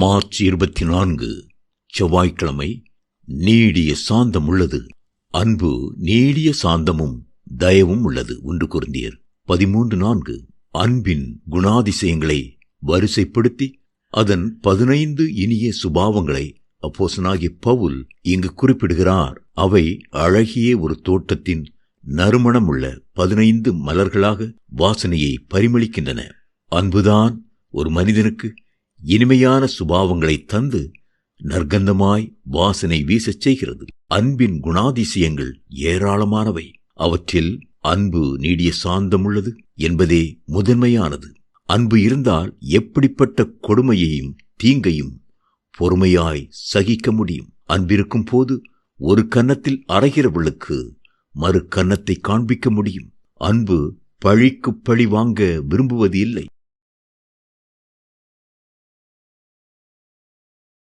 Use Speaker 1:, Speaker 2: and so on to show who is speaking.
Speaker 1: March 24 செவ்வாய்க்கிழமை. நீடிய சாந்தம் உள்ளது. அன்பு நீடிய சாந்தமும் தயவும் உள்ளது. 1 கொரிந்தியர் 13:4. அன்பின் குணாதிசயங்களை வரிசைப்படுத்தி அதன் 15 இனிய சுபாவங்களை அப்போஸ்தலனாகிய பவுல் இங்கு குறிப்பிடுகிறார். அவை அழகிய ஒரு தோட்டத்தின் நறுமணமுள்ள 15 மலர்களாக வாசனையை பரிமளிக்கின்றன. அன்புதான் ஒரு மனிதனுக்கு இனிமையான சுபாவங்களை தந்து நற்கந்தமாய் வாசனை வீசச் செய்கிறது. அன்பின் குணாதிசயங்கள் ஏராளமானவை. அவற்றில் அன்பு நீடிய சாந்தமுள்ளது என்பதே முதன்மையானது. அன்பு இருந்தால் எப்படிப்பட்ட கொடுமையையும் தீங்கையும் பொறுமையாய் சகிக்க முடியும். அன்பிருக்கும் போது ஒரு கன்னத்தில் அறைகிறவளுக்கு மறு கன்னத்தை காண்பிக்க முடியும். அன்பு பழிக்கு பழி வாங்க விரும்புவது இல்லை.